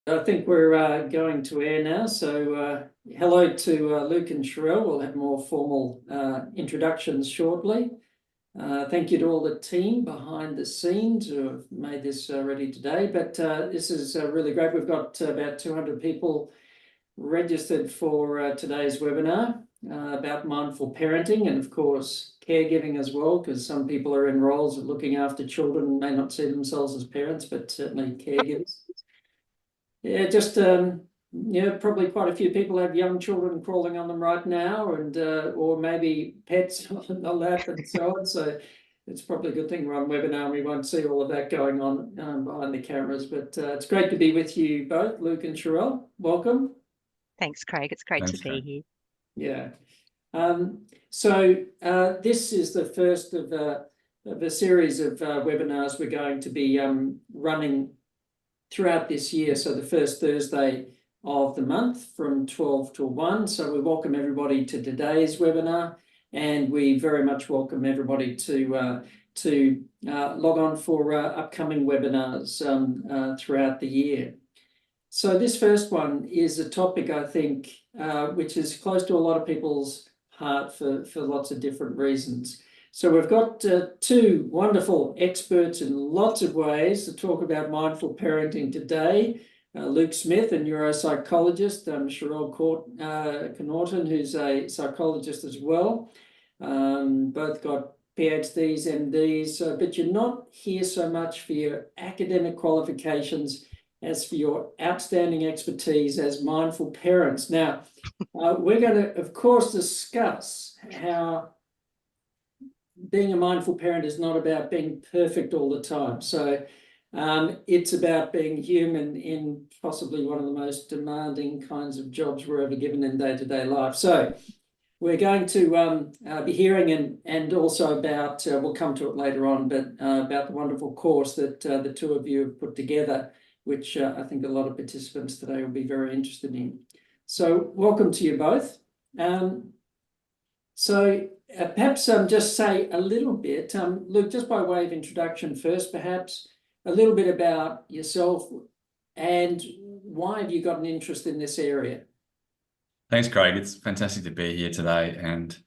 I think we're going to air now. So hello to Luke and Sherelle. We'll have more formal introductions shortly. Thank you to all the team behind the scenes who have made this ready today. But this is really great. We've got about 200 people registered for today's webinar about mindful parenting and, of course, caregiving as well, because some people are in roles of looking after children and may not see themselves as parents, but certainly caregivers. Yeah, just probably quite a few people have young children crawling on them right now, and or maybe pets on the lap and so on. So it's probably a good thing we're on webinar and we won't see all of that going on behind the cameras. But it's great to be with you both, Luke and Sherelle. Welcome. Thanks, Craig. It's great to be Craig. here. Yeah. So this is the first of a series of webinars we're going to be running throughout this year. So the first Thursday of the month from 12 to 1. So we welcome everybody to today's webinar, and we very much welcome everybody to log on for upcoming webinars throughout the year. So this first one is a topic, I think, which is close to a lot of people's heart for lots of different reasons. So we've got two wonderful experts in lots of ways to talk about mindful parenting today. Luke Smith, a neuropsychologist, Sherelle Connaughton, who's a psychologist as well. Both got PhDs, MDs, but you're not here so much for your academic qualifications as for your outstanding expertise as mindful parents. Now, we're going to, of course, discuss how being a mindful parent is not about being perfect all the time. So it's about being human in possibly one of the most demanding kinds of jobs we're ever given in day-to-day life. So we're going to be hearing and also about, we'll come to it later on, but about the wonderful course that the two of you have put together, which I think a lot of participants today will be very interested in. So welcome to you both. Perhaps just say a little bit, Luke, just by way of introduction first, perhaps a little bit about yourself and why have you got an interest in this area? Thanks, Craig. It's fantastic to be here today. And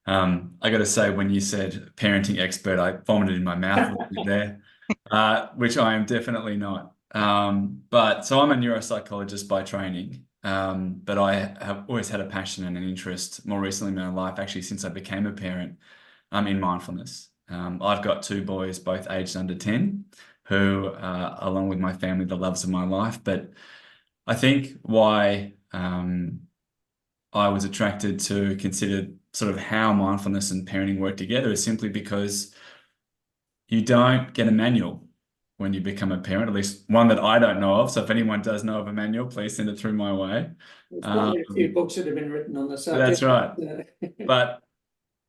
I got to say, when you said parenting expert, I vomited in my mouth a little bit there, which I am definitely not. So I'm a neuropsychologist by training. But I have always had a passion and an interest more recently in my life, actually, since I became a parent, in mindfulness. I've got two boys, both aged under 10, who, along with my family, the loves of my life. But I think why I was attracted to consider sort of how mindfulness and parenting work together is simply because you don't get a manual when you become a parent, at least one that I don't know of. So if anyone does know of a manual, please send it through my way. There's probably a few books that have been written on the subject. That's right. But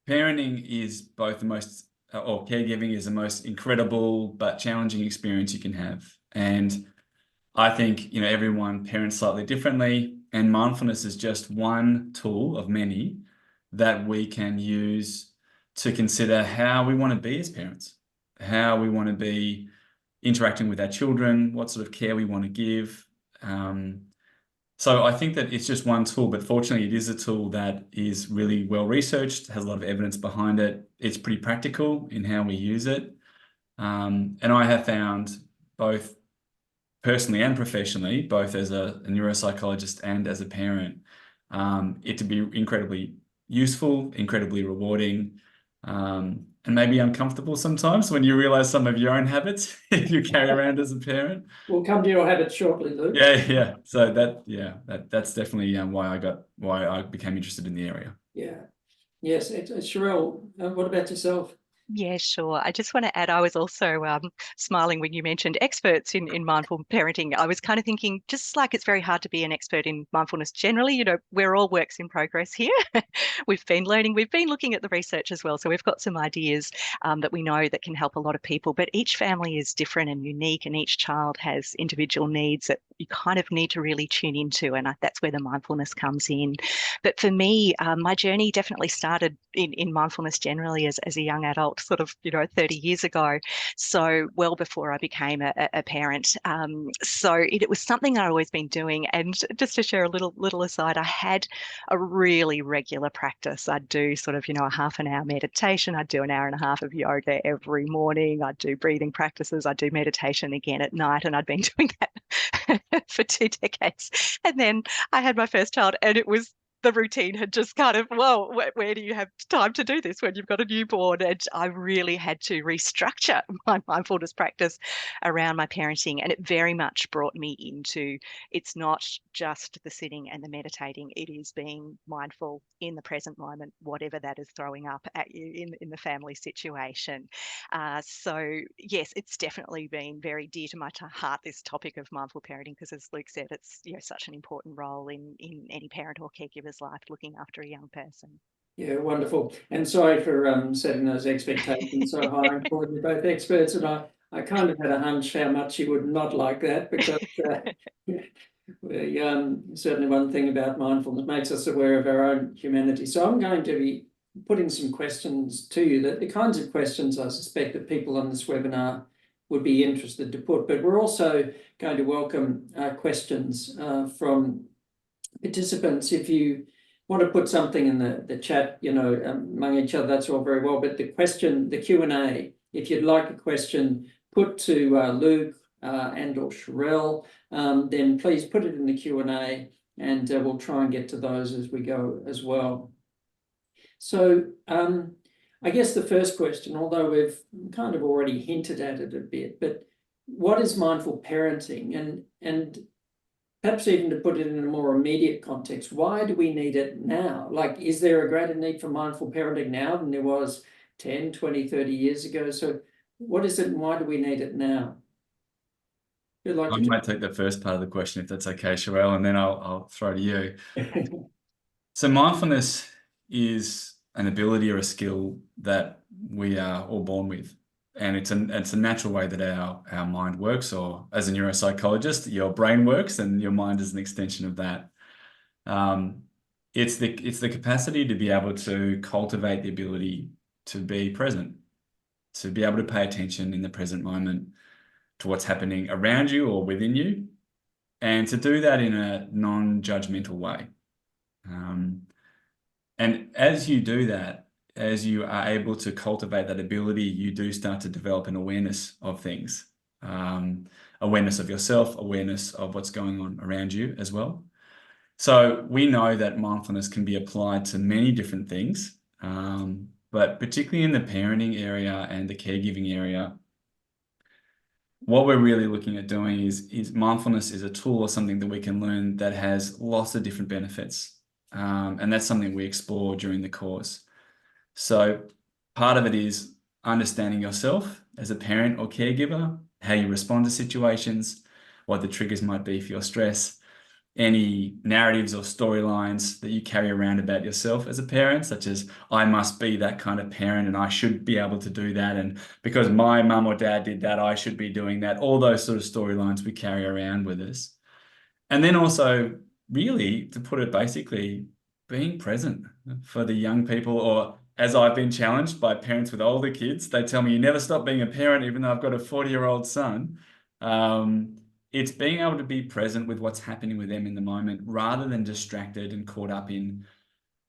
parenting is both the most, or caregiving is the most incredible but challenging experience you can have. And I think, everyone parents slightly differently, and mindfulness is just one tool of many that we can use to consider how we want to be as parents, how we want to be interacting with our children, what sort of care we want to give. So I think that it's just one tool, but fortunately it is a tool that is really well researched, has a lot of evidence behind it. It's pretty practical in how we use it. And I have found both personally and professionally, both as a neuropsychologist and as a parent, it to be incredibly useful, incredibly rewarding, and maybe uncomfortable sometimes when you realize some of your own habits you carry around as a parent. We'll come to your habits shortly, Luke. Yeah. So that's definitely why I became interested in the area. Yeah. Yes. Sherelle, what about yourself? Yeah, sure. I just want to add, I was also smiling when you mentioned experts in mindful parenting. I was kind of thinking, just like it's very hard to be an expert in mindfulness generally, we're all works in progress here. We've been learning, we've been looking at the research as well. So we've got some ideas that we know that can help a lot of people, but each family is different and unique, and each child has individual needs that you kind of need to really tune into. And that's where the mindfulness comes in. But for me, my journey definitely started in mindfulness generally as a young adult. adult, sort of, 30 years ago. So well before I became a parent. So it was something I'd always been doing. And just to share a little aside, I had a really regular practice. I'd do sort of, a half an hour meditation. I'd do an hour and a half of yoga every morning. I'd do breathing practices. I'd do meditation again at night. And I'd been doing that for 2 decades. And then I had my first child, and the routine had just kind of, well, where do you have time to do this when you've got a newborn? And I really had to restructure my mindfulness practice around my parenting. And it very much brought me into, it's not just the sitting and the meditating, it is being mindful in the present moment, whatever that is throwing up at you in the family situation. So yes, it's definitely been very dear to my heart, this topic of mindful parenting, because as Luke said, it's such an important role in any parent or caregiver's life, looking after a young person. Yeah, wonderful. And sorry for setting those expectations so high and calling you both experts. And I kind of had a hunch how much you would not like that, because certainly one thing about mindfulness makes us aware of our own humanity. So I'm going to be putting some questions to you, that the kinds of questions I suspect that people on this webinar would be interested to put. But we're also going to welcome questions from participants. If you want to put something in the chat, among each other, that's all very well. But the Q&A, if you'd like a question put to Luke and or Sherelle, then please put it in the Q&A, and we'll try and get to those as we go as well. So I guess the first question, although we've kind of already hinted at it a bit, but what is mindful parenting? And perhaps even to put it in a more immediate context, why do we need it now? Like, is there a greater need for mindful parenting now than there was 10, 20, 30 years ago? So what is it, and why do we need it now? I might take the first part of the question, if that's okay, Sherelle, and then I'll throw to you. So mindfulness is an ability or a skill that we are all born with. And it's a natural way that our mind works, or as a neuropsychologist, your brain works, and your mind is an extension of that. It's the capacity to be able to cultivate the ability to be present, to be able to pay attention in the present moment to what's happening around you or within you, and to do that in a non-judgmental way. And as you do that, as you are able to cultivate that ability, you do start to develop an awareness of things, awareness of yourself, awareness of what's going on around you as well. So we know that mindfulness can be applied to many different things, but particularly in the parenting area and the caregiving area, what we're really looking at doing is mindfulness is a tool or something that we can learn that has lots of different benefits. And that's something we explore during the course. So part of it is understanding yourself as a parent or caregiver, how you respond to situations, what the triggers might be for your stress, any narratives or storylines that you carry around about yourself as a parent, such as, I must be that kind of parent and I should be able to do that. And because my mum or dad did that, I should be doing that. All those sort of storylines we carry around with us. And then also, really, to put it basically, being present for the young people, or as I've been challenged by parents with older kids, they tell me, you never stop being a parent, even though I've got a 40-year-old son. It's being able to be present with what's happening with them in the moment, rather than distracted and caught up in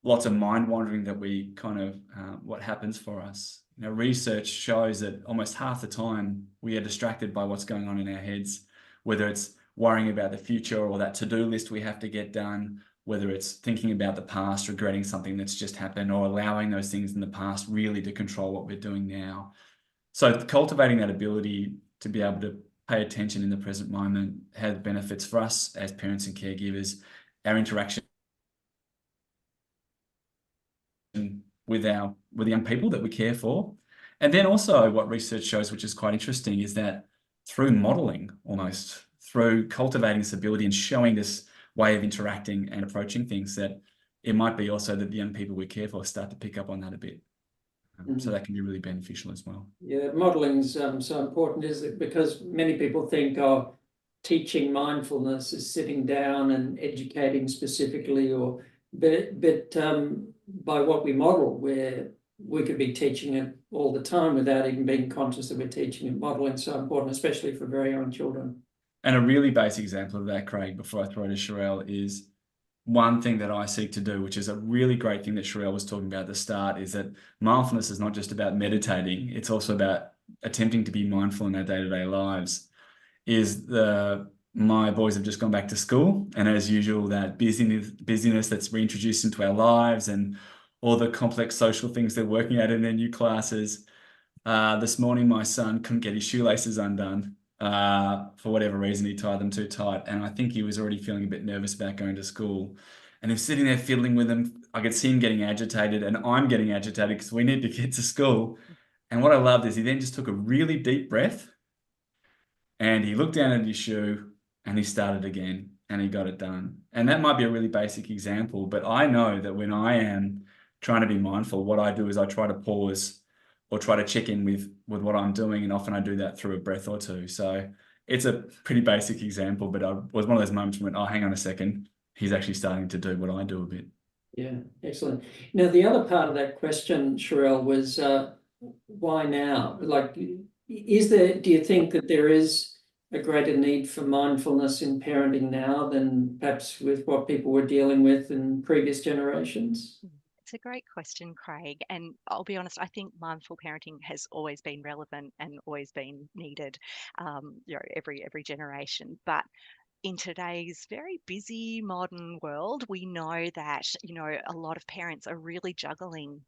lots of mind wandering that we kind of, what happens for us. Research shows that almost half the time we are distracted by what's going on in our heads, whether it's worrying about the future or that to-do list we have to get done, whether it's thinking about the past, regretting something that's just happened, or allowing those things in the past really to control what we're doing now. So cultivating that ability to be able to pay attention in the present moment has benefits for us as parents and caregivers, our interaction with the young people that we care for. And then also what research shows, which is quite interesting, is that through modeling, almost through cultivating this ability and showing this way of interacting and approaching things, that it might be also that the young people we care for start to pick up on that a bit. So that can be really beneficial as well. Yeah, modeling's so important, is it? Because many people think, oh, teaching mindfulness is sitting down and educating specifically, but by what we model, we're we could be teaching it all the time without even being conscious that we're teaching it. Modeling is so important, especially for very young children. And a really basic example of that, Craig, before I throw to Sherelle, is one thing that I seek to do, which is a really great thing that Sherelle was talking about at the start, is that mindfulness is not just about meditating, it's also about attempting to be mindful in our day-to-day lives. My boys have just gone back to school, and as usual, that busyness that's reintroduced into our lives and all the complex social things they're working at in their new classes. This morning, my son couldn't get his shoelaces undone. For whatever reason, he tied them too tight. And I think he was already feeling a bit nervous about going to school. And he's sitting there fiddling with them. I could see him getting agitated, and I'm getting agitated because we need to get to school. And what I loved is he then just took a really deep breath and he looked down at his shoe and he started again and he got it done. And that might be a really basic example, but I know that when I am trying to be mindful, what I do is I try to pause or try to check in with what I'm doing. And often I do that through a breath or two. So it's a pretty basic example, but it was one of those moments when, oh, hang on a second, he's actually starting to do what I do a bit. Yeah, excellent. Now, the other part of that question, Sherelle, was why now? Like, do you think that there is a greater need for mindfulness in parenting now than perhaps with what people were dealing with in previous generations? It's a great question, Craig. And I'll be honest, I think mindful parenting has always been relevant and always been needed, every generation. But in today's very busy modern world, we know that, a lot of parents are really juggling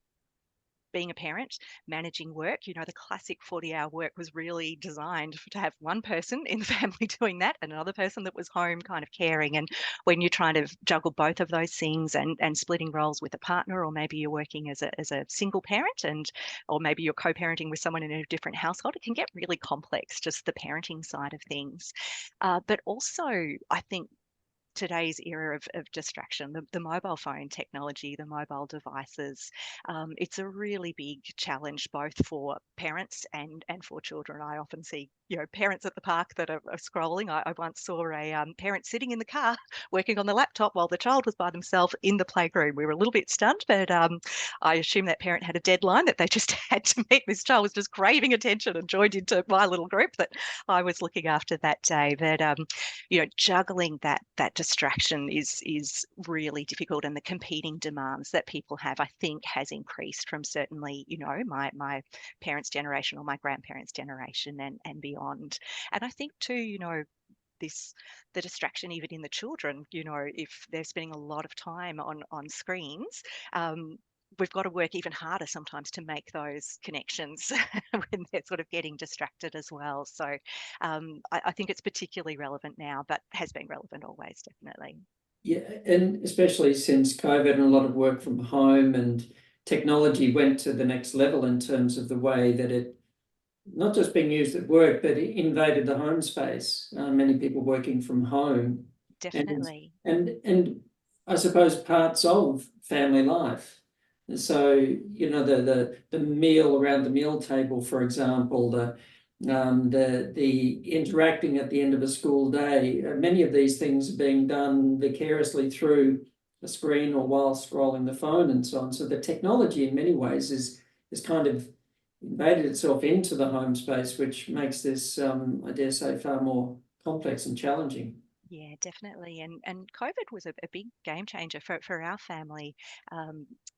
being a parent, managing work. The classic 40-hour work was really designed to have one person in the family doing that and another person that was home kind of caring. And when you're trying to juggle both of those things and splitting roles with a partner, or maybe you're working as a single parent or maybe you're co-parenting with someone in a different household, it can get really complex, just the parenting side of things. But also, I think today's era of distraction, the mobile phone technology, the mobile devices, it's a really big challenge both for parents and for children. I often see parents at the park that are scrolling. I once saw a parent sitting in the car working on the laptop while the child was by themselves in the playground. We were a little bit stunned, but I assume that parent had a deadline that they just had to meet. This child was just craving attention and joined into my little group that I was looking after that day. But juggling that distraction is really difficult, and the competing demands that people have, I think, has increased from certainly, my parents' generation or my grandparents' generation and beyond. And I think too, the distraction even in the children, if they're spending a lot of time on screens, we've got to work even harder sometimes to make those connections when they're sort of getting distracted as well. So I think it's particularly relevant now, but has been relevant always, definitely. Yeah, and especially since COVID and a lot of work from home and technology went to the next level in terms of the way that it not just being used at work, but it invaded the home space. Many people working from home. Definitely. And I suppose parts of family life. So, the meal around the meal table, for example, the interacting at the end of a school day, many of these things are being done vicariously through a screen or while scrolling the phone and so on. So the technology in many ways is kind of invaded itself into the home space, which makes this, I dare say, far more complex and challenging. Yeah, definitely. And COVID was a big game changer for our family.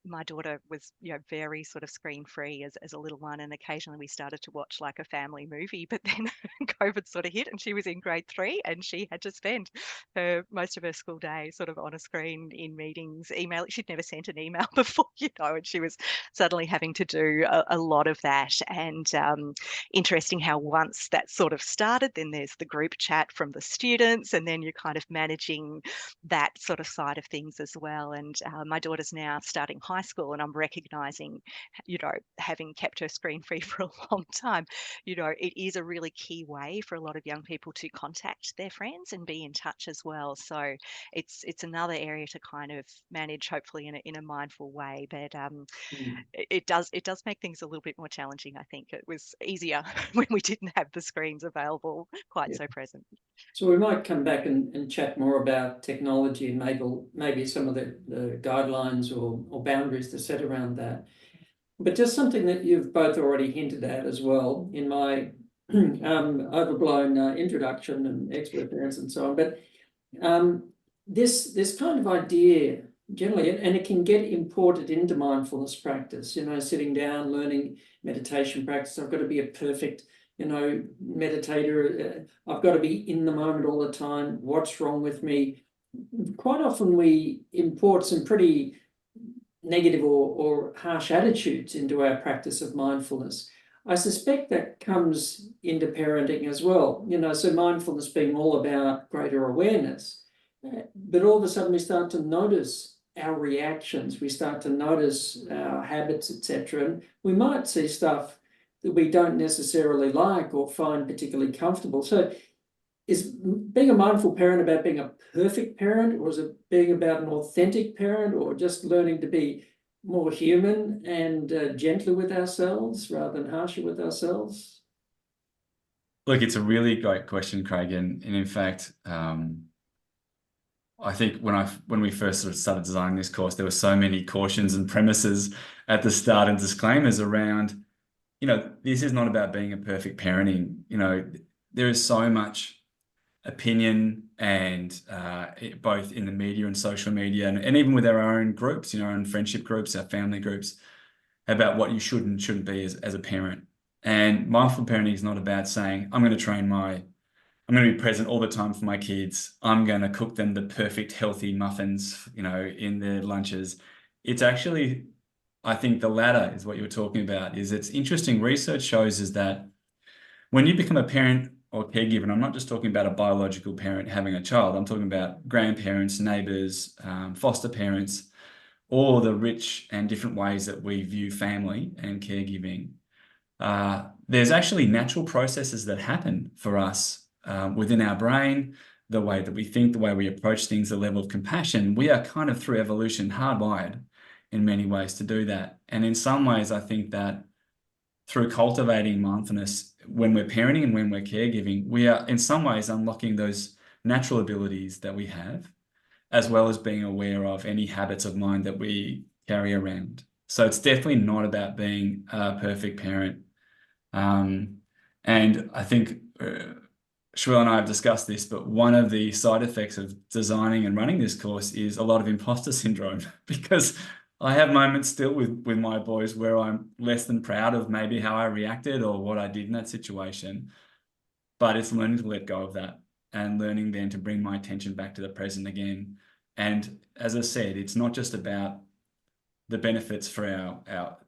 My daughter was, very sort of screen free as a little one, and occasionally we started to watch like a family movie. But then COVID sort of hit, and she was in grade 3, and she had to spend most of her school day sort of on a screen in meetings, email. She'd never sent an email before, and she was suddenly having to do a lot of that. And interesting how once that sort of started, then there's the group chat from the students, and then you're kind of managing that sort of side of things as well. And my daughter's now starting high school, and I'm recognizing, having kept her screen free for a long time, it is a really key way for a lot of young people to contact their friends and be in touch as well. So it's another area to kind of manage, hopefully in a mindful way. But it does make things a little bit more challenging. I think it was easier when we didn't have the screens available quite so present. So we might come back and chat more about technology and maybe some of the guidelines or boundaries to set around that. But just something that you've both already hinted at as well in my overblown introduction and expert parents and so on. But this kind of idea generally, and it can get imported into mindfulness practice, sitting down, learning meditation practice. I've got to be a perfect, meditator. I've got to be in the moment all the time. What's wrong with me? Quite often we import some pretty negative or harsh attitudes into our practice of mindfulness. I suspect that comes into parenting as well, so mindfulness being all about greater awareness. But all of a sudden we start to notice our reactions, we start to notice our habits, etc. And we might see stuff that we don't necessarily like or find particularly comfortable. So is being a mindful parent about being a perfect parent, or is it being about an authentic parent, or just learning to be more human and gentler with ourselves rather than harsher with ourselves? Look, it's a really great question, Craig. And in fact, I think when we first sort of started designing this course, there were so many cautions and premises at the start and disclaimers around, this is not about being a perfect parenting. There is so much opinion and both in the media and social media and even with our own groups, our own friendship groups, our family groups, about what you should and shouldn't be as a parent. And mindful parenting is not about saying, I'm going to be present all the time for my kids. I'm going to cook them the perfect healthy muffins, in their lunches. It's actually, I think the latter is what you were talking about. It's interesting. Research shows is that when you become a parent or caregiver, and I'm not just talking about a biological parent having a child, I'm talking about grandparents, neighbors, foster parents, all the rich and different ways that we view family and caregiving. There's actually natural processes that happen for us within our brain, the way that we think, the way we approach things, the level of compassion. We are kind of through evolution hardwired in many ways to do that. And in some ways, I think that through cultivating mindfulness when we're parenting and when we're caregiving, we are in some ways unlocking those natural abilities that we have, as well as being aware of any habits of mind that we carry around. So it's definitely not about being a perfect parent. And I think Sherelle and I have discussed this, but one of the side effects of designing and running this course is a lot of imposter syndrome, because I have moments still with my boys where I'm less than proud of maybe how I reacted or what I did in that situation. But it's learning to let go of that and learning then to bring my attention back to the present again. And as I said, it's not just about the benefits for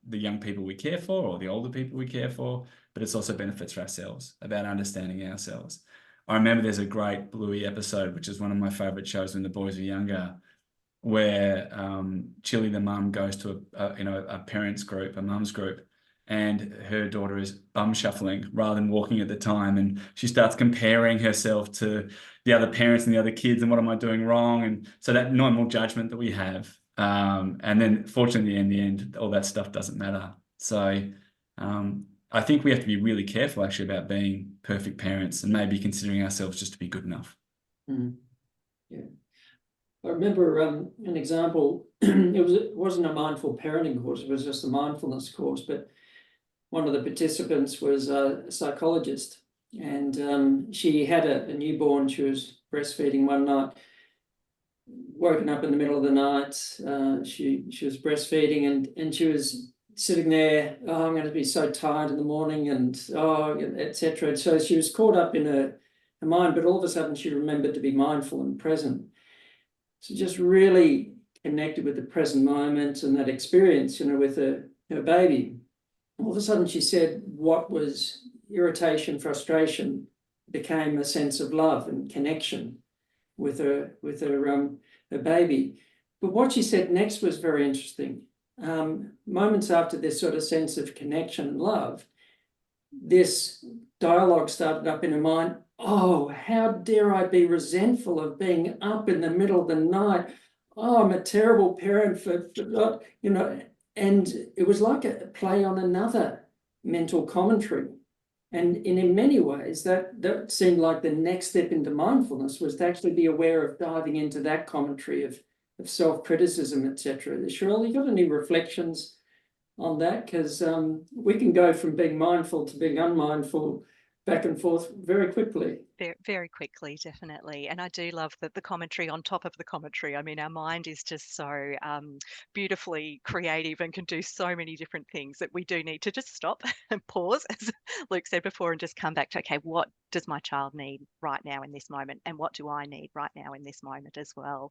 the young people we care for or the older people we care for, but it's also benefits for ourselves, about understanding ourselves. I remember there's a great Bluey episode, which is one of my favorite shows when the boys were younger, where Chili the mum goes to a parents group, a mum's group, and her daughter is bum shuffling rather than walking at the time, and she starts comparing herself to the other parents and the other kids, and what am I doing wrong? And so that normal judgment that we have, and then fortunately in the end, all that stuff doesn't matter. So I think we have to be really careful actually about being perfect parents and maybe considering ourselves just to be good enough. Mm. Yeah. I remember an example. It wasn't a mindful parenting course, it was just a mindfulness course, but one of the participants was a psychologist, and she had a newborn. She was breastfeeding one night, woken up in the middle of the night. She was breastfeeding, and she was sitting there, oh, I'm going to be so tired in the morning, and etc. So she was caught up in her mind, but all of a sudden she remembered to be mindful and present. So just really connected with the present moment and that experience, with her baby. All of a sudden she said what was irritation, frustration became a sense of love and connection with her baby. But what she said next was very interesting. Moments after this sort of sense of connection and love, this dialogue started up in her mind. Oh, how dare I be resentful of being up in the middle of the night? Oh, I'm a terrible parent for and it was like a play on another mental commentary. And in many ways, that seemed like the next step into mindfulness was to actually be aware of diving into that commentary of self-criticism, etc. Sherelle, you got any reflections on that, because we can go from being mindful to being unmindful back and forth very quickly. Very, very quickly, definitely. And I do love the commentary on top of the commentary. I mean, our mind is just so beautifully creative and can do so many different things that we do need to just stop and pause, as Luke said before, and just come back to, okay, what does my child need right now in this moment? And what do I need right now in this moment as well?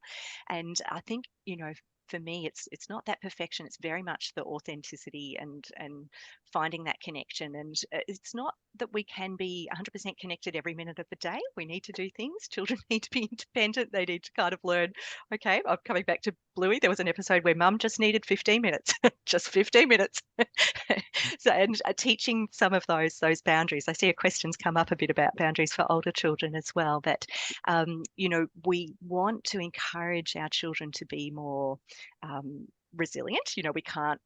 And I think, you know, for me, it's not that perfection. It's very much the authenticity and finding that connection. And it's not that we can be 100% connected every minute of the day. We need to do things. Children need to be independent. They need to kind of learn, okay, I'm coming back to Bluey. There was an episode where mum just needed 15 minutes, just 15 minutes. So, and teaching some of those boundaries. I see a questions come up a bit about boundaries for older children as well, that, you know, we want to encourage our children to be more resilient. You know, we can't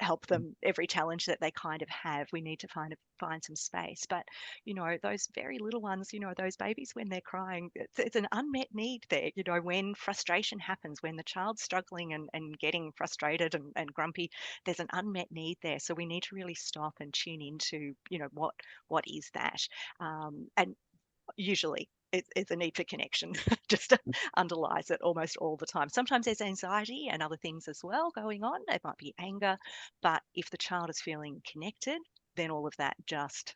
help them every challenge that they kind of have. We need to find some space. But, you know, those very little ones, you know, those babies when they're crying, it's an unmet need there. You know, when frustration happens, when the child's struggling and getting frustrated and grumpy, there's an unmet need there. So we need to really stop and tune into, you know, what is that? And usually it's a need for connection just underlies it almost all the time. Sometimes there's anxiety and other things as well going on. It might be anger, but if the child is feeling connected, then all of that just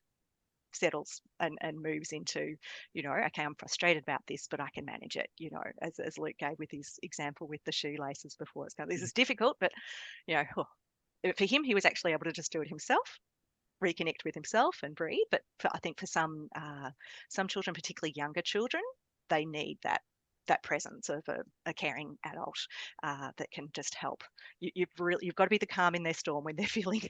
settles and moves into, you know, okay, I'm frustrated about this, but I can manage it, you know, as Luke gave with his example with the shoelaces before. It's this is difficult, but, you know, for him, he was actually able to just do it himself, reconnect with himself and breathe. But I think for some children, particularly younger children, they need that presence of a caring adult that can just help. You've got to be the calm in their storm when they're feeling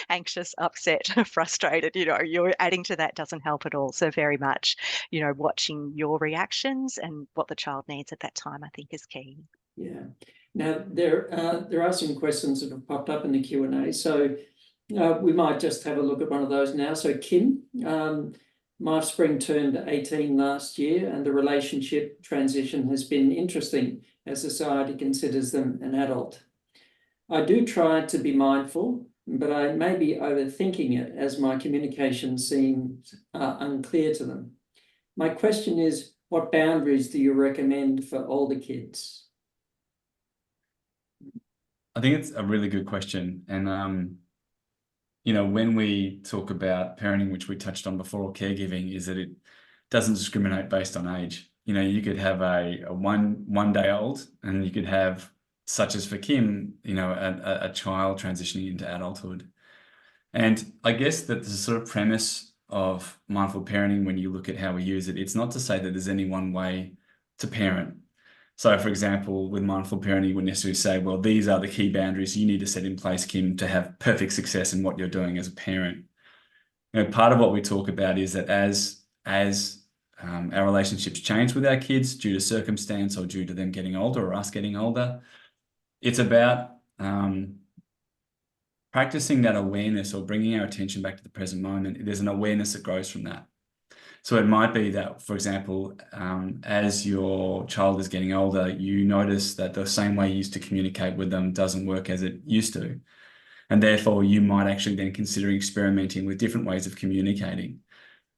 anxious, upset, frustrated. You know, you're adding to that doesn't help at all. So very much, you know, watching your reactions and what the child needs at that time, I think, is key. Yeah. Now there are some questions that have popped up in the Q&A, so we might just have a look at one of those now. So Kim, my offspring turned 18 last year, and the relationship transition has been interesting as society considers them an adult. I do try to be mindful, but I may be overthinking it as my communication seems unclear to them. My question is, what boundaries do you recommend for older kids? I think it's a really good question. And, you know, when we talk about parenting, which we touched on before, or caregiving, is that it doesn't discriminate based on age. You know, you could have a one day old, and you could have, such as for Kim, you know, a child transitioning into adulthood. And I guess that the sort of premise of mindful parenting, when you look at how we use it, it's not to say that there's any one way to parent. So, for example, with mindful parenting, you wouldn't necessarily say, well, these are the key boundaries you need to set in place, Kim, to have perfect success in what you're doing as a parent. You know, part of what we talk about is that as our relationships change with our kids due to circumstance or due to them getting older or us getting older, it's about practicing that awareness or bringing our attention back to the present moment. There's an awareness that grows from that. So it might be that, for example, as your child is getting older, you notice that the same way you used to communicate with them doesn't work as it used to. And therefore, you might actually then consider experimenting with different ways of communicating.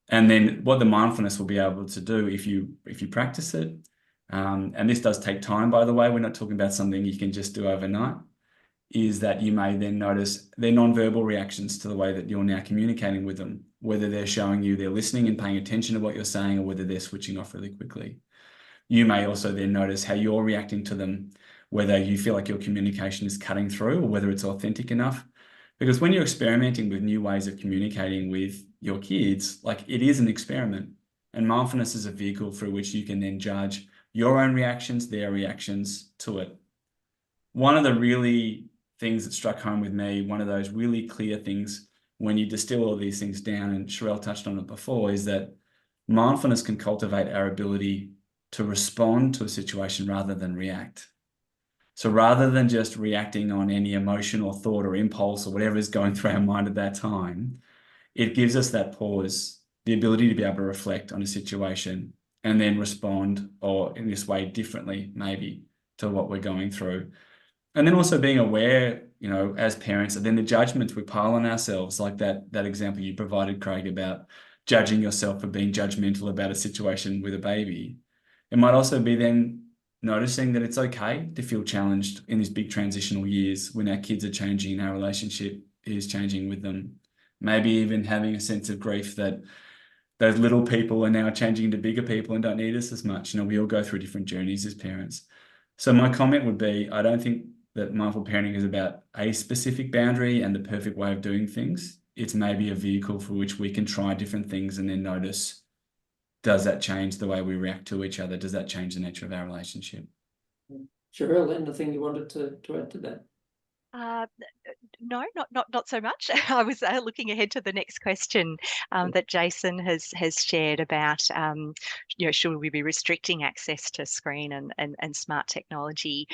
And then what the mindfulness will be able to do if you practice it, and this does take time, by the way, we're not talking about something you can just do overnight, is that you may then notice their nonverbal reactions to the way that you're now communicating with them, whether they're showing you they're listening and paying attention to what you're saying, or whether they're switching off really quickly. You may also then notice how you're reacting to them, whether you feel like your communication is cutting through or whether it's authentic enough. Because when you're experimenting with new ways of communicating with your kids, like, it is an experiment, and mindfulness is a vehicle through which you can then judge your own reactions, their reactions to it. One of the really things that struck home with me, one of those really clear things when you distill all these things down, and Sherelle touched on it before, is that mindfulness can cultivate our ability to respond to a situation rather than react. So rather than just reacting on any emotion or thought or impulse or whatever is going through our mind at that time, it gives us that pause, the ability to be able to reflect on a situation and then respond, or in this way differently maybe, to what we're going through. And then also being aware, as parents, and then the judgments we pile on ourselves, like that example you provided, Craig, about judging yourself for being judgmental about a situation with a baby. It might also be then noticing that it's okay to feel challenged in these big transitional years when our kids are changing and our relationship is changing with them. Maybe even having a sense of grief that those little people are now changing into bigger people and don't need us as much. We all go through different journeys as parents. So my comment would be, I don't think that mindful parenting is about a specific boundary and the perfect way of doing things. It's maybe a vehicle for which we can try different things and then notice, does that change the way we react to each other? Does that change the nature of our relationship? Sherelle, anything you wanted to add to that? Uh, no, not so much. I was looking ahead to the next question that Jason has shared about, should we be restricting access to screen and smart technology?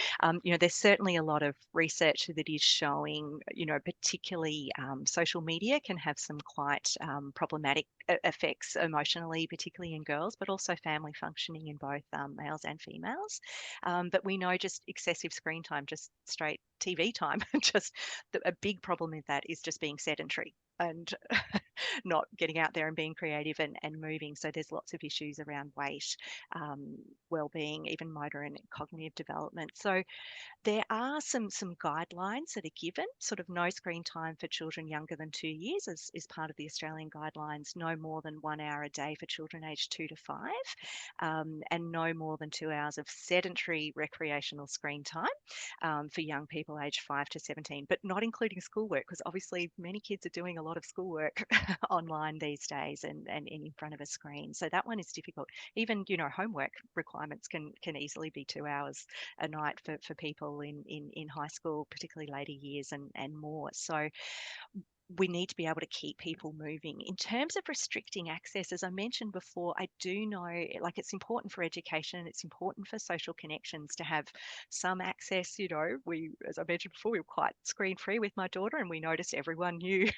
There's certainly a lot of research that is showing, particularly social media can have some quite problematic effects emotionally, particularly in girls, but also family functioning in both males and females. But we know just excessive screen time, just straight TV time, just a big problem with that is just being sedentary and not getting out there and being creative and moving. So there's lots of issues around weight, well-being, even motor and cognitive development. So there are some guidelines that are given, sort of no screen time for children younger than 2 years is part of the Australian guidelines, no more than 1 hour a day for children aged 2 to 5, and no more than 2 hours of sedentary recreational screen time for young people aged 5 to 17, but not including schoolwork, because obviously many kids are doing a lot of schoolwork online these days and in front of a screen. So that one is difficult. Even, homework requirements can easily be 2 hours a night for people in high school, particularly later years and more. So we need to be able to keep people moving. In terms of restricting access, as I mentioned before, I do know it's important for education and it's important for social connections to have some access. We, as I mentioned before, we were quite screen free with my daughter and we noticed everyone knew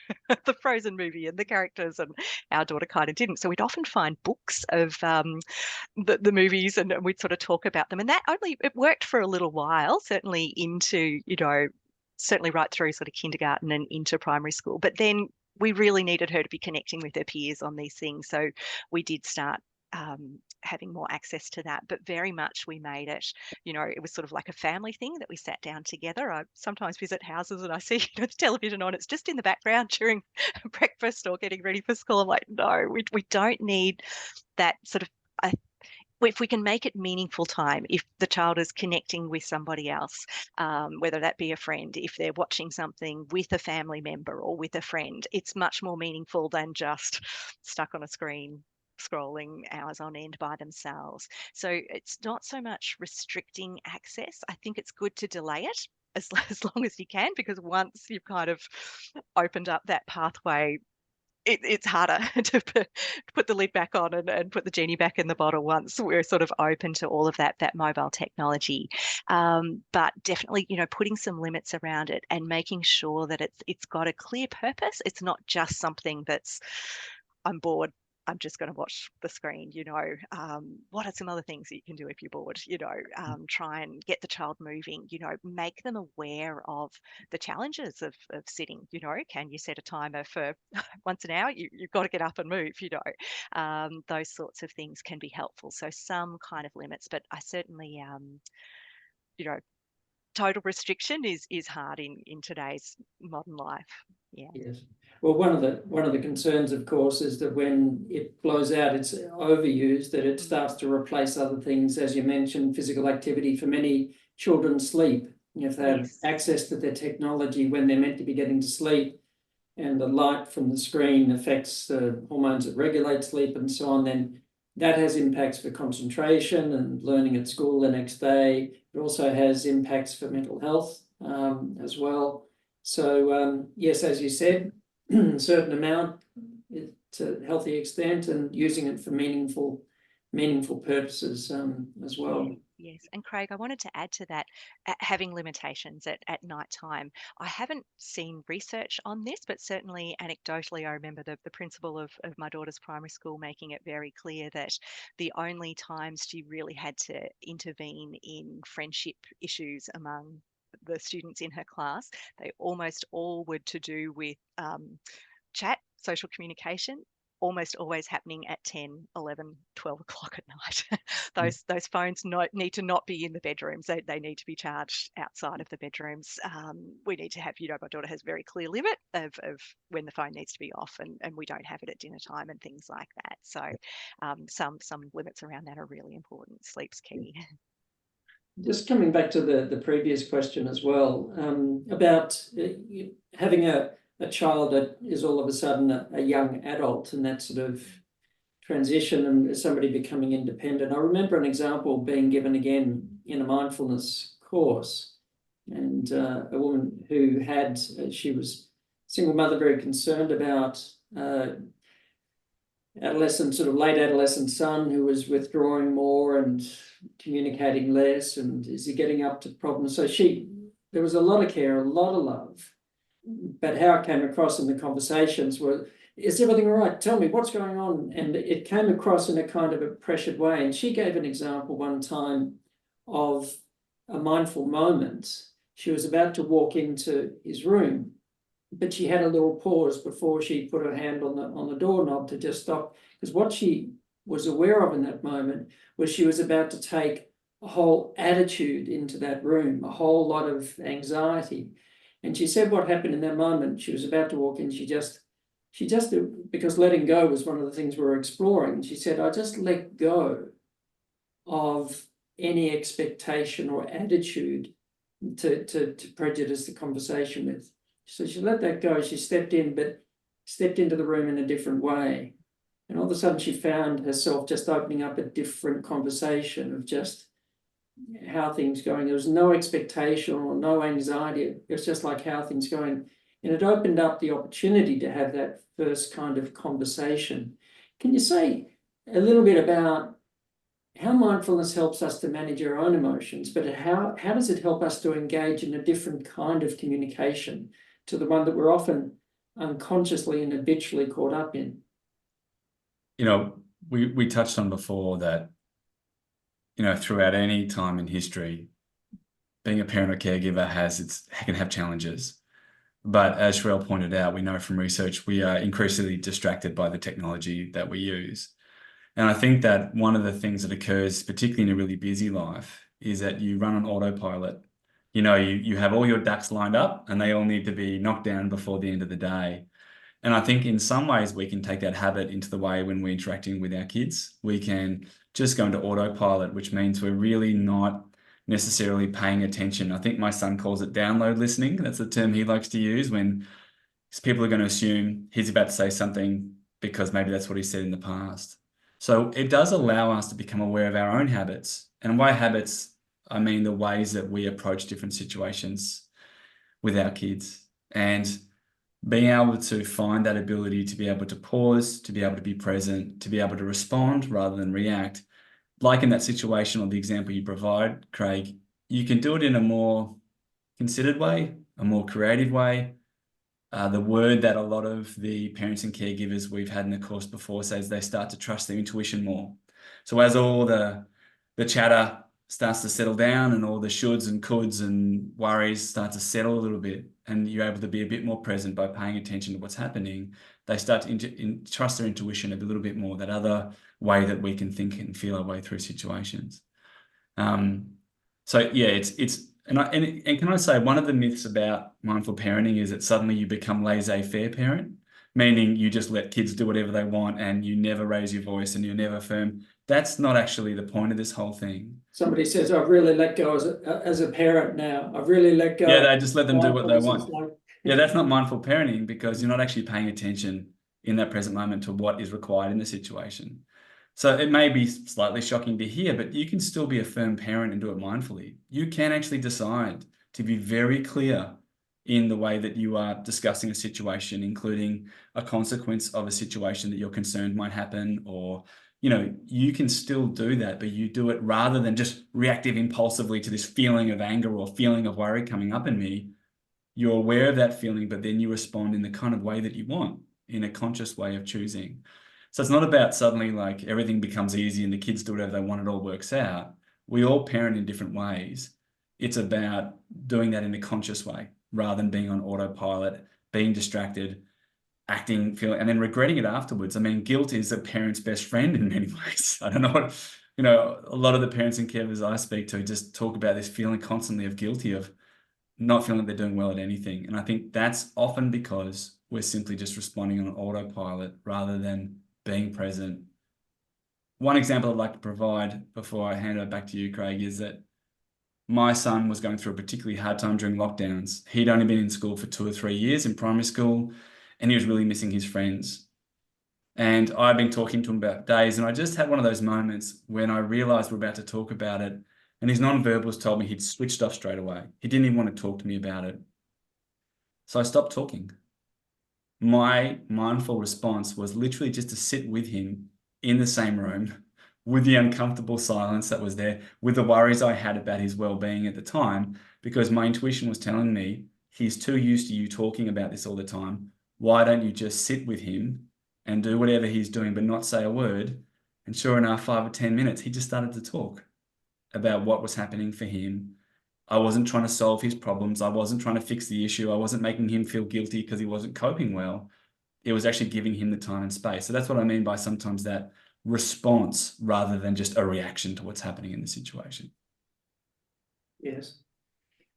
the Frozen movie and the characters, and our daughter kind of didn't. So we'd often find books of the movies and we'd sort of talk about them. And it worked for a little while, certainly into, certainly right through sort of kindergarten and into primary school. But then we really needed her to be connecting with her peers on these things. So we did start having more access to that, but very much we made it, it was sort of like a family thing that we sat down together. I sometimes visit houses and I see the television on, it's just in the background during breakfast or getting ready for school. I'm like, no, we don't need that sort of, if we can make it meaningful time, if the child is connecting with somebody else, whether that be a friend, if they're watching something with a family member or with a friend, it's much more meaningful than just stuck on a screen scrolling hours on end by themselves. So it's not so much restricting access. I think it's good to delay it as long as you can, because once you've kind of opened up that pathway, it's harder to put the lid back on and put the genie back in the bottle once we're sort of open to all of that mobile technology. But definitely, putting some limits around it and making sure that it's got a clear purpose. It's not just something that's, I'm bored, I'm just going to watch the screen. What are some other things that you can do if you're bored? Try and get the child moving, make them aware of the challenges of sitting. Can you set a timer for once an hour? You've got to get up and move, those sorts of things can be helpful. So some kind of limits, but I certainly, total restriction is hard in today's modern life. Yeah. Yes. Well, one of the concerns, of course, is that when it blows out, it's overused, that it starts to replace other things, as you mentioned, physical activity. For many children, sleep. If they have access to their technology when they're meant to be getting to sleep, and the light from the screen affects the hormones that regulate sleep and so on, then that has impacts for concentration and learning at school the next day. It also has impacts for mental health as well. So yes, as you said, a certain amount to a healthy extent, and using it for meaningful purposes as well. Yes. And Craig, I wanted to add to that, having limitations at night time. I haven't seen research on this, but certainly anecdotally, I remember the principal of my daughter's primary school making it very clear that the only times she really had to intervene in friendship issues among the students in her class, they almost all were to do with chat, social communication, almost always happening at 10, 11, 12 o'clock at night. Those phones need to not be in the bedrooms. They need to be charged outside of the bedrooms. We need to have, my daughter has a very clear limit of when the phone needs to be off, and we don't have it at dinner time and things like that. So some limits around that are really important. Sleep's key. Just coming back to the previous question as well, about having a child that is all of a sudden a young adult, and that sort of transition and somebody becoming independent. I remember an example being given again in a mindfulness course, and a woman who had, she was a single mother, very concerned about adolescent, sort of late adolescent son who was withdrawing more and communicating less, and is he getting up to problems? So there was a lot of care, a lot of love, but how it came across in the conversations were, is everything all right? Tell me what's going on. And it came across in a kind of a pressured way. And she gave an example one time of a mindful moment. She was about to walk into his room, but she had a little pause before she put her hand on the doorknob to just stop, because what she was aware of in that moment was she was about to take a whole attitude into that room, a whole lot of anxiety. And she said what happened in that moment, she was about to walk in, she just, because letting go was one of the things we were exploring, she said, I just let go of any expectation or attitude to prejudice the conversation with. So she let that go. She stepped in, but stepped into the room in a different way. And all of a sudden she found herself just opening up a different conversation of just how things going. There was no expectation or no anxiety. It was just like how things going. And it opened up the opportunity to have that first kind of conversation. Can you say a little bit about how mindfulness helps us to manage our own emotions, but how does it help us to engage in a different kind of communication to the one that we're often unconsciously and habitually caught up in? We touched on before that, throughout any time in history, being a parent or caregiver can have challenges. But as Sherelle pointed out, we know from research, we are increasingly distracted by the technology that we use. And I think that one of the things that occurs, particularly in a really busy life, is that you run on autopilot. You have all your ducks lined up and they all need to be knocked down before the end of the day. And I think in some ways we can take that habit into the way when we're interacting with our kids. We can just go into autopilot, which means we're really not necessarily paying attention. I think my son calls it download listening. That's the term he likes to use when people are going to assume he's about to say something because maybe that's what he said in the past. So it does allow us to become aware of our own habits. And by habits, I mean the ways that we approach different situations with our kids. And being able to find that ability to be able to pause, to be able to be present, to be able to respond rather than react. Like in that situation or the example you provide, Craig, you can do it in a more considered way, a more creative way. The word that a lot of the parents and caregivers we've had in the course before says they start to trust their intuition more. So as all the chatter starts to settle down and all the shoulds and coulds and worries start to settle a little bit, and you're able to be a bit more present by paying attention to what's happening, they start to trust their intuition a little bit more, that other way that we can think and feel our way through situations. So yeah, and can I say one of the myths about mindful parenting is that suddenly you become laissez-faire parent, meaning you just let kids do whatever they want and you never raise your voice and you're never firm. That's not actually the point of this whole thing. Somebody says, I've really let go as a parent now. I've really let go. Yeah, they just let them do what they want. Like... Yeah, that's not mindful parenting because you're not actually paying attention in that present moment to what is required in the situation. So it may be slightly shocking to hear, but you can still be a firm parent and do it mindfully. You can actually decide to be very clear in the way that you are discussing a situation, including a consequence of a situation that you're concerned might happen, or, you can still do that, but you do it rather than just reactive impulsively to this feeling of anger or feeling of worry coming up in me. You're aware of that feeling, but then you respond in the kind of way that you want, in a conscious way of choosing. So it's not about suddenly like everything becomes easy and the kids do whatever they want, it all works out. We all parent in different ways. it's about doing that in a conscious way rather than being on autopilot, being distracted, acting, feeling, and then regretting it afterwards. I mean, guilt is a parent's best friend in many ways. I don't know what, a lot of the parents and caregivers I speak to just talk about this feeling constantly of guilty, of not feeling like they're doing well at anything. And I think that's often because we're simply just responding on autopilot rather than being present. One example I'd like to provide before I hand it back to you, Craig, is that my son was going through a particularly hard time during lockdowns. He'd only been in school for 2 or 3 years in primary school, and he was really missing his friends. And I've been talking to him about days, and I just had one of those moments when I realized we're about to talk about it, and his nonverbals told me he'd switched off straight away. He didn't even want to talk to me about it. So I stopped talking. My mindful response was literally just to sit with him in the same room, with the uncomfortable silence that was there, with the worries I had about his well-being at the time, because my intuition was telling me, he's too used to you talking about this all the time. Why don't you just sit with him and do whatever he's doing, but not say a word? And sure enough, 5 or 10 minutes, he just started to talk about what was happening for him. I wasn't trying to solve his problems. I wasn't trying to fix the issue. I wasn't making him feel guilty because he wasn't coping well. It was actually giving him the time and space. So that's what I mean by sometimes that response rather than just a reaction to what's happening in the situation. Yes,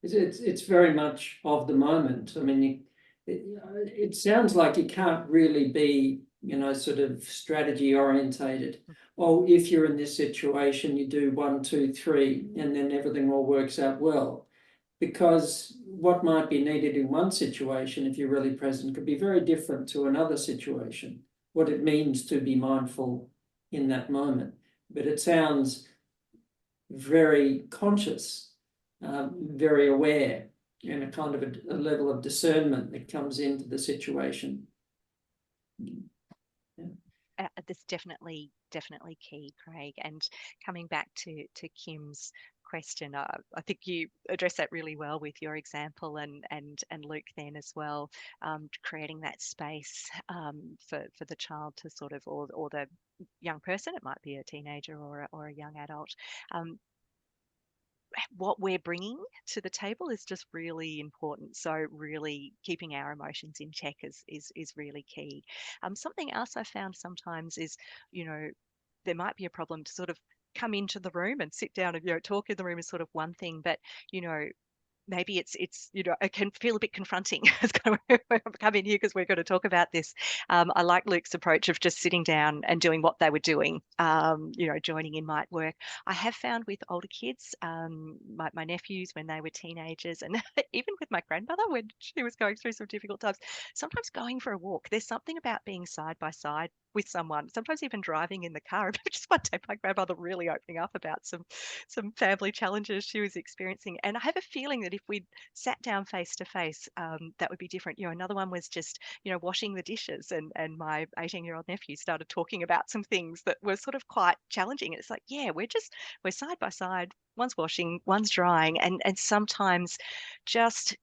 it's very much of the moment. I mean, it sounds like you can't really be, sort of strategy orientated. Oh, if you're in this situation, you do 1, 2, 3, and then everything all works out well. Because what might be needed in one situation, if you're really present, could be very different to another situation, what it means to be mindful in that moment. But it sounds very conscious, very aware, and a kind of a level of discernment that comes into the situation. That's definitely key, Craig. And coming back to Kim's question, I think you addressed that really well with your example, and Luke then as well, creating that space for the child to sort of, or the young person, it might be a teenager or a young adult. What we're bringing to the table is just really important. So really keeping our emotions in check is really key. Something else I found sometimes is, there might be a problem to sort of come into the room and sit down and, talk in the room is sort of one thing, but, maybe it's it can feel a bit confronting. It's kind of where I've come in here because we're going to talk about this. I like Luke's approach of just sitting down and doing what they were doing. Joining in might work. I have found with older kids, my nephews when they were teenagers, and even with my grandmother when she was going through some difficult times, sometimes going for a walk. There's something about being side by side with someone, sometimes even driving in the car. Just one day, my grandmother really opening up about some family challenges she was experiencing, and I have a feeling that if we'd sat down face to face, that would be different. Another one was just washing the dishes, and my 18-year-old nephew started talking about some things that were sort of quite challenging. And it's like, yeah, we're side by side. One's washing, one's drying, and sometimes just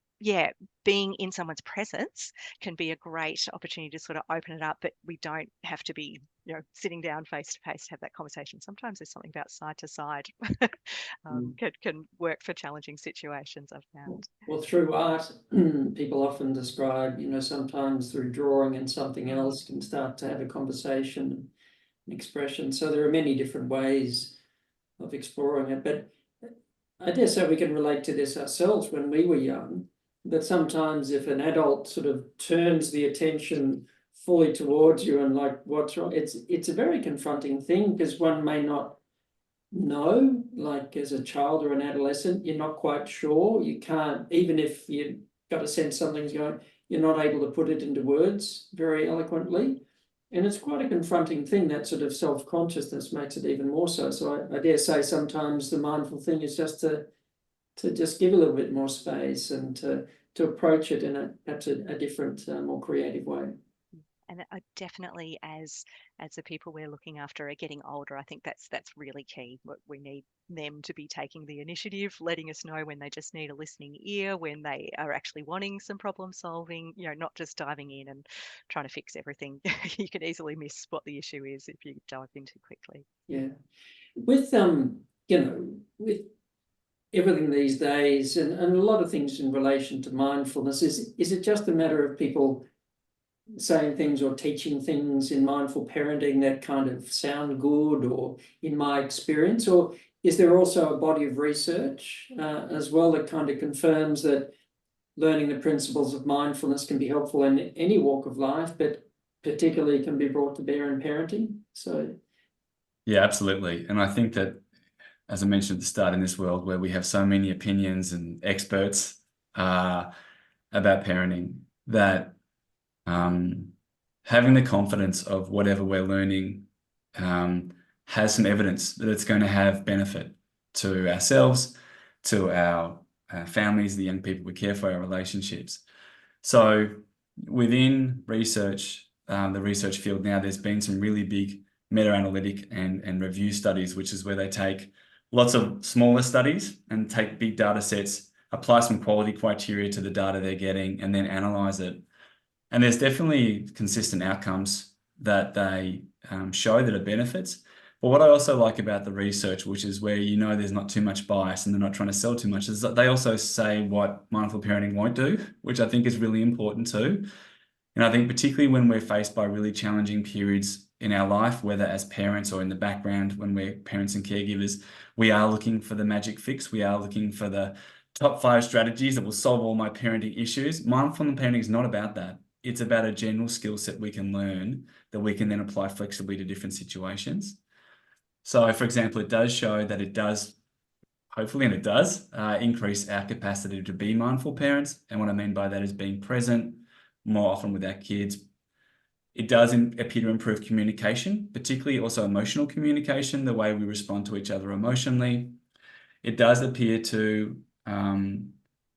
being in someone's presence can be a great opportunity to sort of open it up, but we don't have to be, sitting down face to face to have that conversation. Sometimes there's something about side to side can work for challenging situations, I've found. Well, through art, people often describe, sometimes through drawing and something else can start to have a conversation and expression. So there are many different ways of exploring it. But I dare say we can relate to this ourselves when we were young. But sometimes if an adult sort of turns the attention fully towards you and like what's wrong, it's a very confronting thing because one may not know, like as a child or an adolescent, you're not quite sure. You can't, even if you've got a sense something's going, you're not able to put it into words very eloquently. And it's quite a confronting thing. That sort of self-consciousness makes it even more so. So I dare say sometimes the mindful thing is just to just give a little bit more space and to approach it in perhaps a different, more creative way. And definitely, as the people we're looking after are getting older, I think that's really key. We need them to be taking the initiative, letting us know when they just need a listening ear, when they are actually wanting some problem solving, not just diving in and trying to fix everything. You can easily miss what the issue is if you dive in too quickly. Yeah. With with everything these days, and a lot of things in relation to mindfulness, is it just a matter of people saying things or teaching things in mindful parenting that kind of sound good, or in my experience, or is there also a body of research as well that kind of confirms that learning the principles of mindfulness can be helpful in any walk of life, but particularly can be brought to bear in parenting? So Yeah, absolutely. And I think that, as I mentioned at the start, in this world where we have so many opinions and experts about parenting, that having the confidence of whatever we're learning has some evidence that it's going to have benefit to ourselves, to our families, the young people we care for, our relationships. So within research, the research field now, there's been some really big meta-analytic and review studies, which is where they take lots of smaller studies and take big data sets, apply some quality criteria to the data they're getting, and then analyze it. And there's definitely consistent outcomes that they show that are benefits. But what I also like about the research, which is where there's not too much bias and they're not trying to sell too much, is that they also say what mindful parenting won't do, which I think is really important too. And I think particularly when we're faced by really challenging periods in our life, whether as parents or in the background when we're parents and caregivers, we are looking for the magic fix. We are looking for the top 5 strategies that will solve all my parenting issues. Mindful parenting is not about that. It's about a general skill set we can learn that we can then apply flexibly to different situations. So, for example, it does show that it does, hopefully, and it does, increase our capacity to be mindful parents. And what I mean by that is being present more often with our kids. It does appear to improve communication, particularly also emotional communication, the way we respond to each other emotionally. It does appear to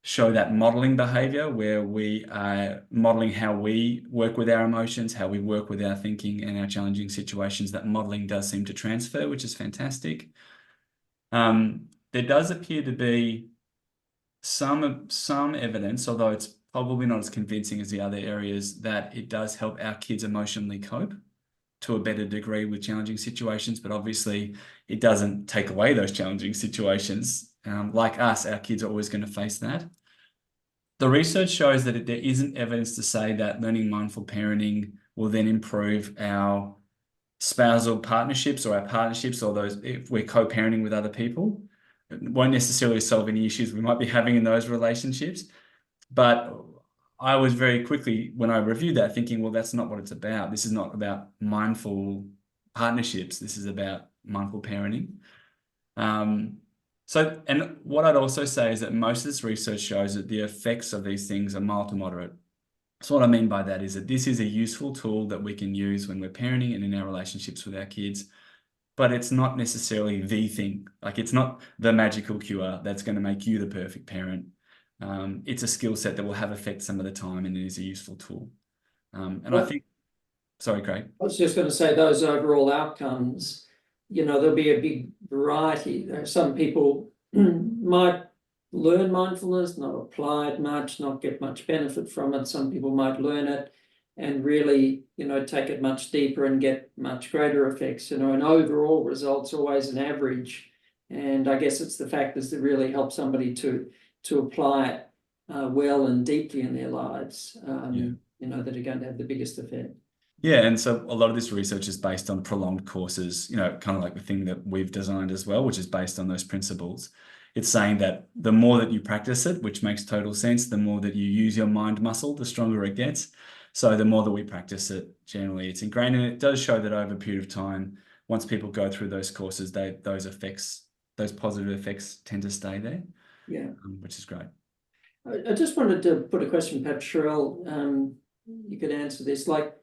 show that modeling behavior, where we are modeling how we work with our emotions, how we work with our thinking and our challenging situations. That modeling does seem to transfer, which is fantastic. There does appear to be some evidence, although it's probably not as convincing as the other areas, that it does help our kids emotionally cope to a better degree with challenging situations. But obviously, it doesn't take away those challenging situations. Like us, our kids are always going to face that. The research shows that there isn't evidence to say that learning mindful parenting will then improve our spousal partnerships or our partnerships, or those if we're co-parenting with other people. It won't necessarily solve any issues we might be having in those relationships. But I was very quickly, when I reviewed that, thinking, well, that's not what it's about. This is not about mindful partnerships. This is about mindful parenting. And what I'd also say is that most of this research shows that the effects of these things are mild to moderate. So what I mean by that is that this is a useful tool that we can use when we're parenting and in our relationships with our kids, but it's not necessarily the thing. Like, it's not the magical cure that's going to make you the perfect parent. It's a skill set that will have effect some of the time, and it is a useful tool. I think, sorry, Craig. I was just going to say, those overall outcomes, there'll be a big variety. Some people might learn mindfulness, not apply it much, not get much benefit from it. Some people might learn it and really, take it much deeper and get much greater effects. An overall result's always an average. And I guess it's the factors that really help somebody to apply it well and deeply in their lives, that are going to have the biggest effect. Yeah, and so a lot of this research is based on prolonged courses, kind of like the thing that we've designed as well, which is based on those principles. It's saying that the more that you practice it, which makes total sense, the more that you use your mind muscle, the stronger it gets. So the more that we practice it, generally it's ingrained. And it does show that over a period of time, once people go through those courses, those positive effects tend to stay there. Yeah. Which is great. I just wanted to put a question, perhaps, Sherelle, you could answer this. Like,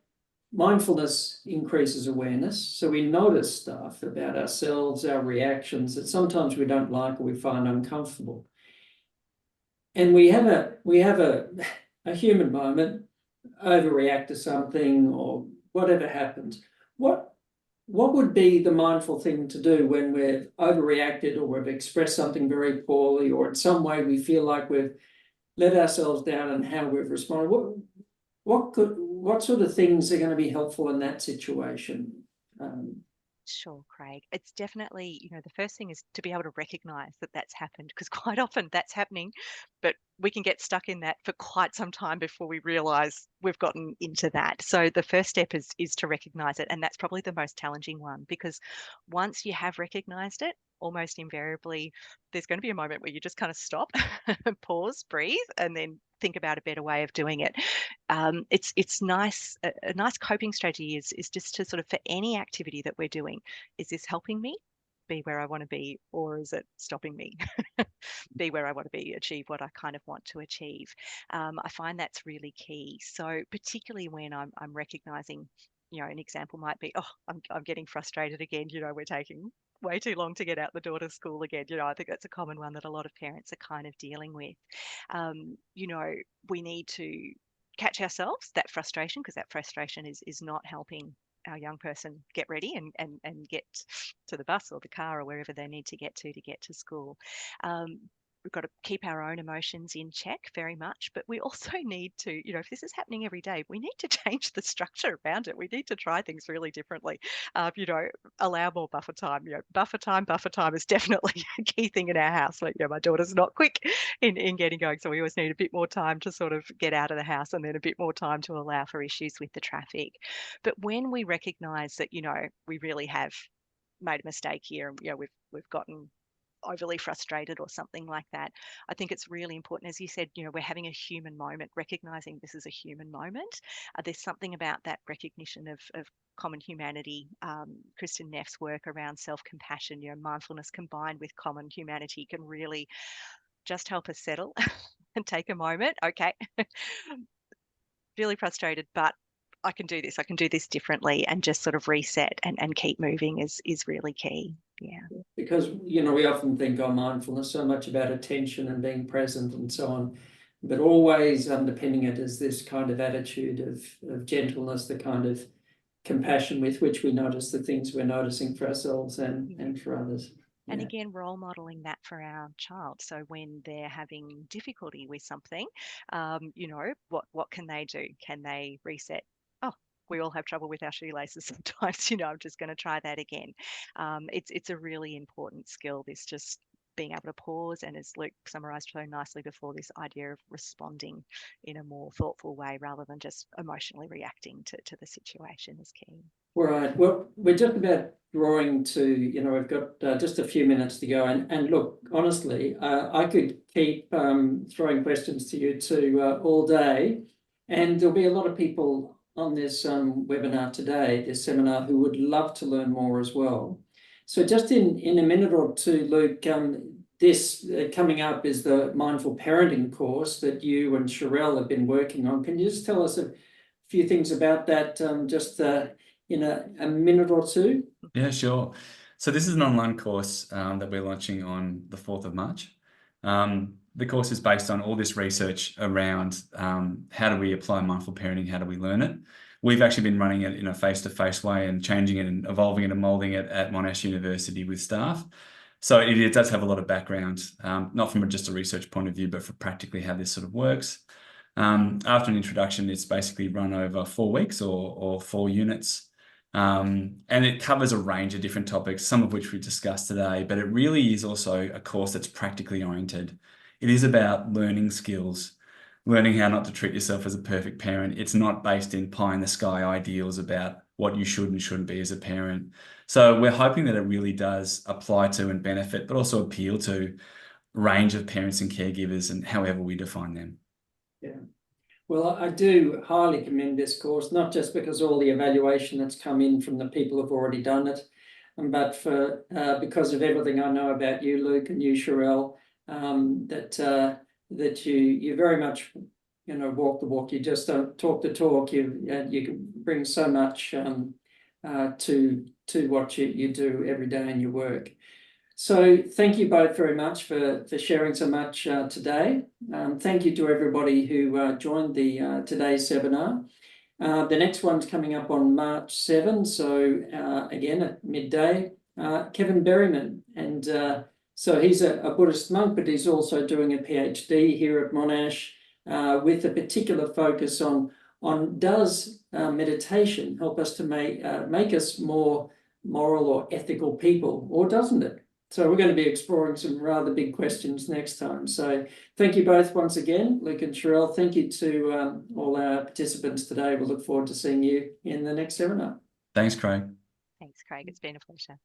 mindfulness increases awareness, so we notice stuff about ourselves, our reactions that sometimes we don't like or we find uncomfortable. And we have a human moment, overreact to something or whatever happens. What would be the mindful thing to do when we've overreacted or we've expressed something very poorly, or in some way we feel like we've let ourselves down and how we've responded? What sort of things are going to be helpful in that situation? Sure, Craig. It's definitely, the first thing is to be able to recognize that that's happened, because quite often that's happening, but we can get stuck in that for quite some time before we realize we've gotten into that. So the first step is to recognize it. And that's probably the most challenging one, because once you have recognized it, almost invariably, there's going to be a moment where you just kind of stop, pause, breathe, and then think about a better way of doing it. It's nice. A nice coping strategy is just to sort of, for any activity that we're doing, is this helping me be where I want to be, or is it stopping me be where I want to be, achieve what I kind of want to achieve? I find that's really key. So particularly when I'm recognizing, an example might be, oh, I'm getting frustrated again. We're taking way too long to get out the door to school again. I think that's a common one that a lot of parents are kind of dealing with. We need to catch ourselves, that frustration, because that frustration is not helping our young person get ready and get to the bus or the car or wherever they need to get to school. We've got to keep our own emotions in check very much, but we also need to, if this is happening every day, we need to change the structure around it. We need to try things really differently. Allow more buffer time. Buffer time is definitely a key thing in our house. But my daughter's not quick in getting going, so we always need a bit more time to sort of get out of the house, and then a bit more time to allow for issues with the traffic. But when we recognise that, we really have made a mistake here, and we've gotten overly frustrated or something like that, I think it's really important, as you said, we're having a human moment, recognizing this is a human moment. There's something about that recognition of common humanity. Kristen Neff's work around self-compassion, mindfulness combined with common humanity can really just help us settle and take a moment. Okay, really frustrated, but I can do this. I can do this differently, and just sort of reset and keep moving is really key. Yeah. Because, we often think on mindfulness so much about attention and being present and so on, but always underpinning it is this kind of attitude of gentleness, the kind of compassion with which we notice the things we're noticing for ourselves and for others. And again, role modeling that for our child. So when they're having difficulty with something, what can they do? Can they reset? Oh, we all have trouble with our shoelaces sometimes. I'm just going to try that again. It's a really important skill, this just being able to pause, and as Luke summarised so nicely before, this idea of responding in a more thoughtful way rather than just emotionally reacting to the situation is key. Right. Well, we're just about drawing to, we've got just a few minutes to go. And look, honestly, I could keep throwing questions to you two all day. And there'll be a lot of people on this webinar today, this seminar, who would love to learn more as well. So just in a minute or two, Luke, this coming up is the Mindful Parenting course that you and Sherelle have been working on. Can you just tell us a few things about that, in a minute or two? Yeah, sure. So this is an online course that we're launching on the 4th of March. The course is based on all this research around how do we apply mindful parenting, how do we learn it. We've actually been running it in a face-to-face way and changing it and evolving it and molding it at Monash University with staff. So it does have a lot of background, not from just a research point of view, but for practically how this sort of works. After an introduction, it's basically run over 4 weeks or 4 units. And it covers a range of different topics, some of which we discussed today, but it really is also a course that's practically oriented. It is about learning skills, learning how not to treat yourself as a perfect parent. It's not based in pie in the sky ideals about what you should and shouldn't be as a parent. So we're hoping that it really does apply to and benefit, but also appeal to a range of parents and caregivers, and however we define them. Yeah. Well, I do highly commend this course, not just because all the evaluation that's come in from the people who've already done it, but for because of everything I know about you, Luke, and you, Sherelle, that you very much, walk the walk. You just don't talk the talk. You can bring so much to what you do every day in your work. So thank you both very much for sharing so much today. Thank you to everybody who joined the today's seminar. The next one's coming up on March 7, so again at midday. Kevin Berryman, and so he's a Buddhist monk, but he's also doing a PhD here at Monash with a particular focus on does meditation help us to make us more moral or ethical people, or doesn't it? So we're going to be exploring some rather big questions next time. So thank you both once again, Luke and Sherelle. Thank you to all our participants today. We'll look forward to seeing you in the next seminar. Thanks, Craig. Thanks, Craig. It's been a pleasure.